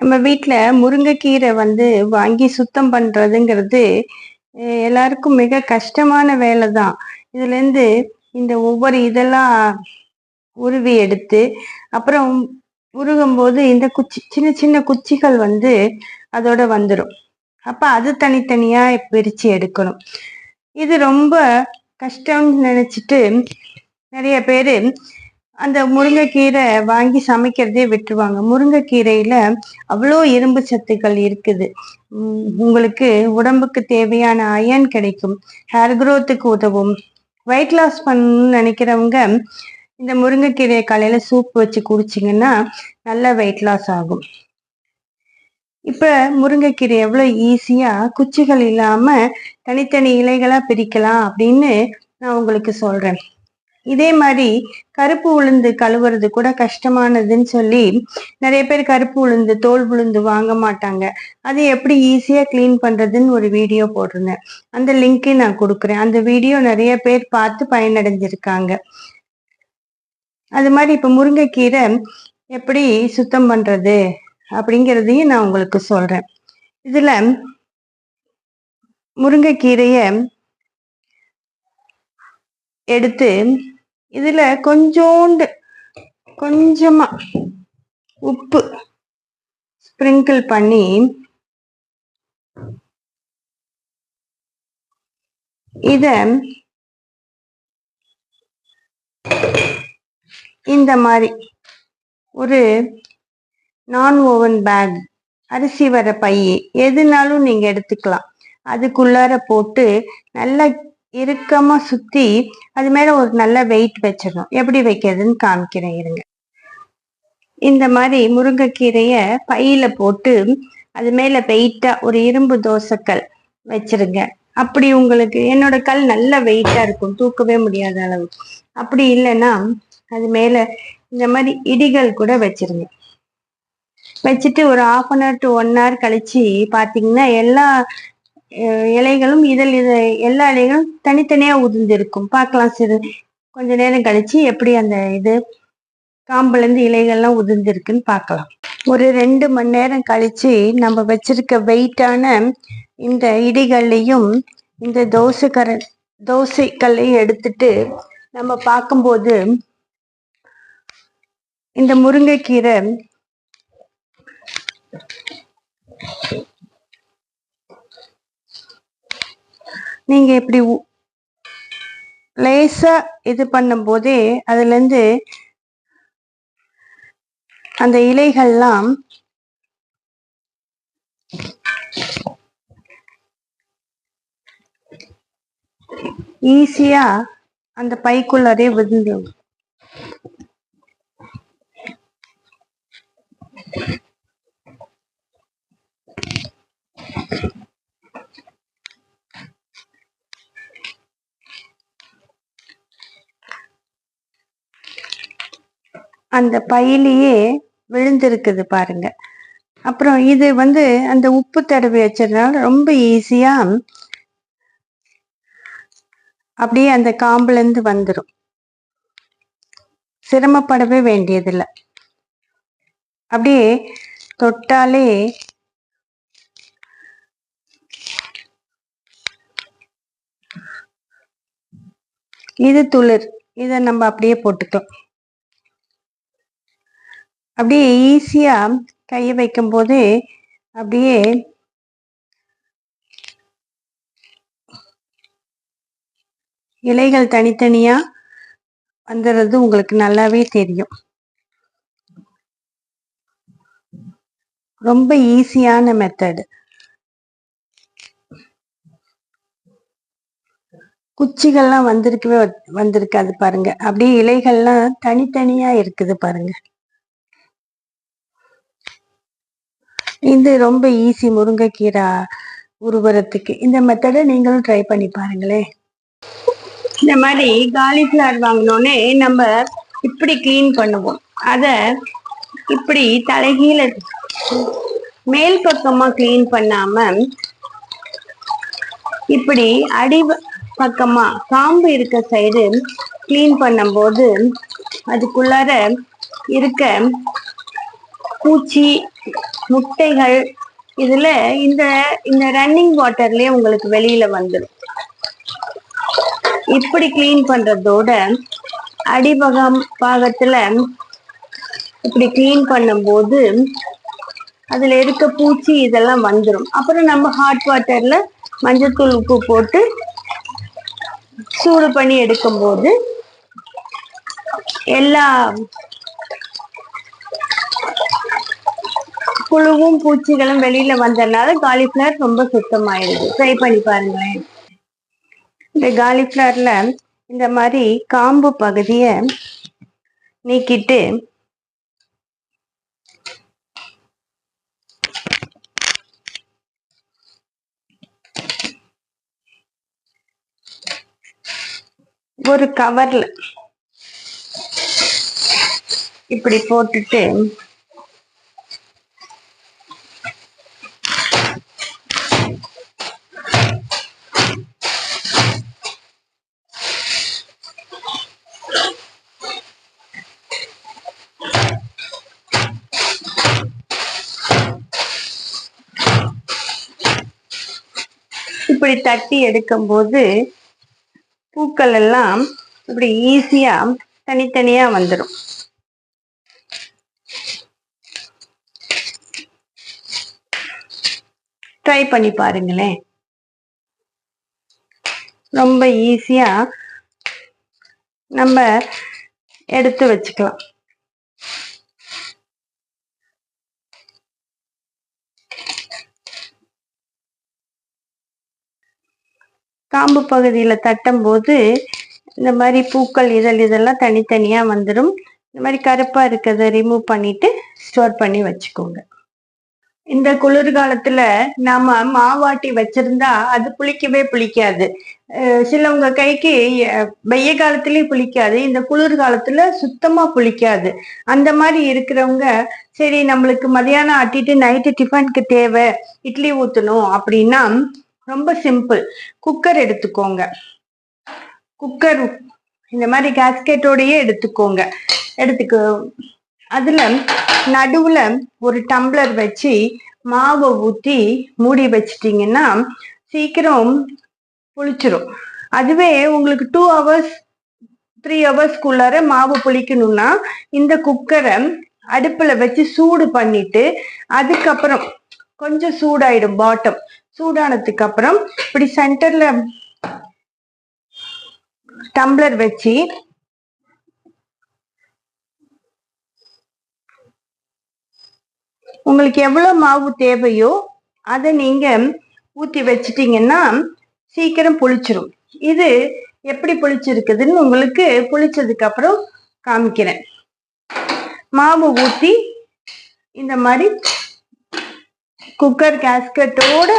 நம்ம வீட்ல முருங்கைக்கீரை வாங்கி சுத்தம் பண்றதுங்கிறது எல்லாருக்கும் மிக கஷ்டமான வேலை தான். இதுலேருந்து இந்த ஒவ்வொரு இதெல்லாம் உருவி எடுத்து அப்புறம் உருகும்போது இந்த குச்சி சின்ன சின்ன குச்சிகள் அதோட வந்துடும். அப்ப அது தனித்தனியா பிரிச்சு எடுக்கணும். இது ரொம்ப கஷ்டம்னு நினைச்சிட்டு நிறைய பேரு அந்த முருங்கைக்கீரை வாங்கி சமைக்கிறதே விட்டுருவாங்க. முருங்கைக்கீரையில அவ்வளோ இரும்பு சத்துக்கள் இருக்குது. உங்களுக்கு உடம்புக்கு தேவையான அயன் கிடைக்கும், ஹேர் குரோத்துக்கு உதவும். வெயிட் லாஸ் பண்ணணும்னு நினைக்கிறவங்க இந்த முருங்கைக்கீரையை காலையில சூப் வச்சு குடிச்சிங்கன்னா நல்ல வெயிட் லாஸ் ஆகும். இப்ப முருங்கைக்கீரை எவ்வளவு ஈஸியா குச்சிகள் இல்லாம தனித்தனி இலைகளா பிரிக்கலாம் அப்படின்னு நான் உங்களுக்கு சொல்றேன். இதே மாதிரி கருப்பு உளுந்து கழுவுறது கூட கஷ்டமானதுன்னு சொல்லி நிறைய பேர் கருப்பு உளுந்து, தோல் உளுந்து வாங்க மாட்டாங்க. அது எப்படி ஈஸியா கிளீன் பண்றதுன்னு ஒரு வீடியோ போட்டிருந்தேன். அந்த லிங்க் நான் கொடுக்குறேன். அந்த வீடியோ நிறைய பேர் பார்த்து பயனடைஞ்சிருக்காங்க. அது மாதிரி இப்ப முருங்கைக்கீரை எப்படி சுத்தம் பண்றது அப்படிங்கிறதையும் நான் உங்களுக்கு சொல்றேன். இதுல முருங்கைக்கீரைய எடுத்து இதுல கொஞ்சமா உப்பு ஸ்ப்ரிங்கிள் பண்ணி இத இந்த மாதிரி ஒரு நான் ஓவன் பேக், அரிசி வர பை எதுனாலும் நீங்க எடுத்துக்கலாம். அதுக்குள்ளார போட்டு நல்லா இறுக்கமா சுத்தி அது மேல ஒரு நல்ல வெயிட் வச்சிடணும். எப்படி வைக்கிறதுன்னு காமிக்கிறேன் இருங்க. இந்த மாதிரி முருங்கைக்கீரைய பையில போட்டு அது மேல வெயிட்டா ஒரு இரும்பு தோசைக்கல் வச்சிருங்க. அப்படி உங்களுக்கு என்னோட கல் நல்ல வெயிட்டா இருக்கும், தூக்கவே முடியாத அளவு. அப்படி இல்லைன்னா அது மேல இந்த மாதிரி இடிகள் கூட வச்சிருங்க. வச்சுட்டு ஒரு 1/2 hour to 1 hour கழிச்சு பாத்தீங்கன்னா எல்லா இலைகளும் எல்லா இலைகளும் தனித்தனியா உதிர்ந்திருக்கும். பார்க்கலாம். கொஞ்ச நேரம் கழிச்சு எப்படி அந்த காம்புல இருந்து இலைகள்லாம் உதிர்ந்திருக்குன்னு பார்க்கலாம். ஒரு 2 மணி நேரம் கழிச்சு நம்ம வச்சிருக்க வெயிட்டான இந்த இடிகள்லையும் இந்த தோசைக்கல்லையும் எடுத்துட்டு நம்ம பார்க்கும்போது இந்த முருங்கைக்கீரை நீங்க இப்படி லேசா இது பண்ணும் போதே அதுல இருந்து அந்த இலைகள்லாம் ஈஸியா அந்த பைக்குள்ளரே விழுந்துடும். அந்த பையிலேயே விழுந்திருக்குது பாருங்க. அப்புறம் இது அந்த உப்பு தடவி வச்சதுனால ரொம்ப ஈஸியா அப்படியே அந்த காம்புல இருந்து வந்துடும். சிரமப்படவே வேண்டியதில்லை. அப்படியே தொட்டாலே இது துளிர். இதை நம்ம அப்படியே போட்டுக்கலாம். அப்படியே ஈஸியா கையை வைக்கும் போதே அப்படியே இலைகள் தனித்தனியா வந்துடுறது உங்களுக்கு நல்லாவே தெரியும். ரொம்ப ஈஸியான மெத்தடு. குச்சிகள்லாம் வந்திருக்காது பாருங்க. அப்படியே இலைகள்லாம் தனித்தனியா இருக்குது பாருங்க. இது ரொம்ப ஈஸி முருங்கைக்கீரை உருவறதுக்கு. இந்த மெத்தடை நீங்களும் ட்ரை பண்ணி பாருங்களேன். இந்த மாதிரி காலிஃப்ளவர் வாங்கினோடனே நம்ம இப்படி கிளீன் பண்ணுவோம். அத இப்படி தலைகீழ மேல் பக்கமா கிளீன் பண்ணாம இப்படி அடி பக்கமா காம்பு இருக்க சைடு கிளீன் பண்ணும்போது அதுக்குள்ளார இருக்க பூச்சி முட்டைகள் இதுல இந்த இந்த ரன்னிங் வாட்டர்லயே உங்களுக்கு வெளியில வந்துடும். இப்படி கிளீன் பண்றதோட பாகத்துல இப்படி கிளீன் பண்ணும்போது அதுல இருக்க பூச்சி இதெல்லாம் வந்துடும். அப்புறம் நம்ம ஹாட் வாட்டர்ல மஞ்சத்தூள் உப்பு போட்டு சூடு பண்ணி எடுக்கும்போது எல்லா புழுவும் பூச்சிகளும் வெளியில வந்ததுனால காலிஃபிளவர் ரொம்ப சுத்தமாயிடுது. ட்ரை பண்ணி பாருங்களேன். இந்த காலிஃபிளவர்ல இந்த மாதிரி காம்பு பகுதியை நீக்கிட்டு ஒரு கவர்ல இப்படி போட்டுட்டு இப்படி தட்டி எடுக்கும்போது பூக்கள் எல்லாம் இப்படி ஈஸியா தனித்தனியா வந்துடும். ட்ரை பண்ணி பாருங்களேன். ரொம்ப ஈஸியா நம்ம எடுத்து வச்சுக்கலாம். காம்பு பகுதியில தட்டும் போது இந்த மாதிரி பூக்கள் இதெல்லாம் தனித்தனியா வந்துடும். இந்த மாதிரி கருப்பா இருக்கிறத ரிமூவ் பண்ணிட்டு ஸ்டோர் பண்ணி வச்சுக்கோங்க. இந்த குளிர்காலத்துல நாம மாவாட்டி வச்சிருந்தா அது புளிக்கவே புளிக்காது. சிலவங்க கைக்கு வெய்ய காலத்திலயும் புளிக்காது, இந்த குளிர்காலத்துல சுத்தமா புளிக்காது. அந்த மாதிரி இருக்கிறவங்க சரி நம்மளுக்கு மதியானம் ஆட்டிட்டு நைட்டு டிஃபனுக்கு தேவை இட்லி ஊத்தணும் அப்படின்னா ரொம்ப சிம்பிள். குக்கர் எடுத்துக்கோங்க. குக்கர் இந்த மாதிரி கேஸ்கெட்டோடயே எடுத்துக்கோங்க. அதுல நடுவுல ஒரு டம்ளர் வச்சு மாவை ஊத்தி மூடி வச்சிட்டீங்கன்னா சீக்கிரம் புளிச்சிரும். அதுவே உங்களுக்கு 2 hours 3 hours மாவு புளிக்கணும்னா இந்த குக்கரை அடுப்புல வச்சு சூடு பண்ணிட்டு அதுக்கப்புறம் கொஞ்சம் சூடாயிடும். பாட்டம் சூடானதுக்கு அப்புறம் இப்படி சென்டர்ல டம்ளர் வச்சு உங்களுக்கு எவ்வளவு மாவு தேவையோ அதை நீங்க ஊத்தி வச்சிட்டீங்கன்னா சீக்கிரம் புளிச்சிரும். இது எப்படி புளிச்சிருக்குதுன்னு உங்களுக்கு புளிச்சதுக்கு அப்புறம் காமிக்கிறேன். மாவு ஊத்தி இந்த மாதிரி குக்கர் கேஸ்கெட்டோட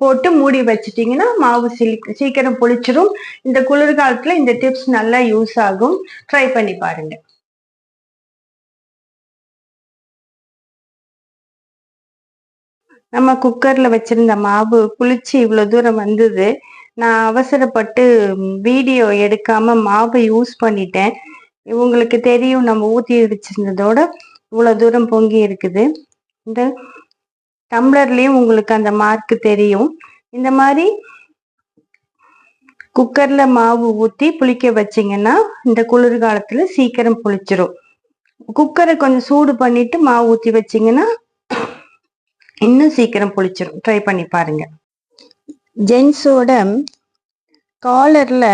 போட்டு மூடி வச்சிட்டீங்கன்னா மாவு சீக்கிரம் புளிச்சிரும். இந்த குளிர்காலத்துல இந்த டிப்ஸ் நல்லா யூஸ் ஆகும். ட்ரை பண்ணி பாருங்க. நம்ம குக்கர்ல வச்சிருந்த மாவு புளிச்சு இவ்வளவு தூரம் வந்தது. நான் அவசரப்பட்டு வீடியோ எடுக்காம மாவு யூஸ் பண்ணிட்டேன். உங்களுக்கு தெரியும் நம்ம ஊத்தி வச்சிருந்ததோட இவ்வளவு தூரம் பொங்கி இருக்குது. இந்த டம்ளர்லயும் உங்களுக்கு அந்த மார்க் தெரியும். இந்த மாதிரி குக்கர்ல மாவு ஊத்தி புளிக்க வச்சீங்கன்னா இந்த குளிர்காலத்துல சீக்கிரம் புளிச்சிரும். குக்கரை கொஞ்சம் சூடு பண்ணிட்டு மாவு ஊத்தி வச்சீங்கன்னா இன்னும் சீக்கிரம் புளிச்சிரும். ட்ரை பண்ணி பாருங்க. ஜென்ஸோட காலர்ல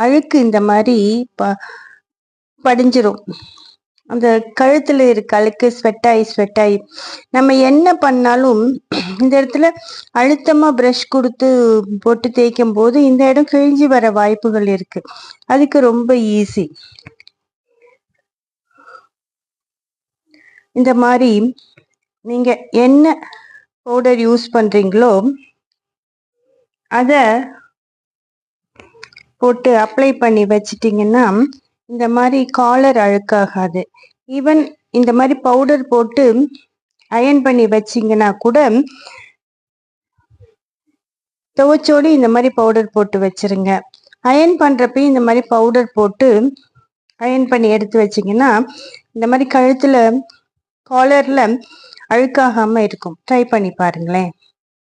அழுக்கு இந்த மாதிரி படிஞ்சிரும். அந்த கழுத்துல இருக்க அழுக்கு ஸ்வெட்டாயி நம்ம என்ன பண்ணாலும் இந்த இடத்துல அழுத்தமா பிரஷ் கொடுத்து போட்டு தேய்க்கும் போது இந்த இடம் கிழிஞ்சி வர வாய்ப்புகள் இருக்கு. அதுக்கு ரொம்ப ஈஸி. இந்த மாதிரி நீங்க என்ன பவுடர் யூஸ் பண்றீங்களோ அத போட்டு அப்ளை பண்ணி வச்சிட்டீங்கன்னா இந்த மாதிரி காலர் அழுக்காகாது. ஈவன் இந்த மாதிரி பவுடர் போட்டு அயன் பண்ணி வச்சிங்கன்னா கூட துவைச்சோடு இந்த மாதிரி பவுடர் போட்டு வச்சிருங்க. அயன் பண்றப்ப இந்த மாதிரி பவுடர் போட்டு அயன் பண்ணி எடுத்து வச்சிங்கன்னா இந்த மாதிரி கழுத்துல காலர்ல அழுக்காகாம இருக்கும். ட்ரை பண்ணி பாருங்களேன்.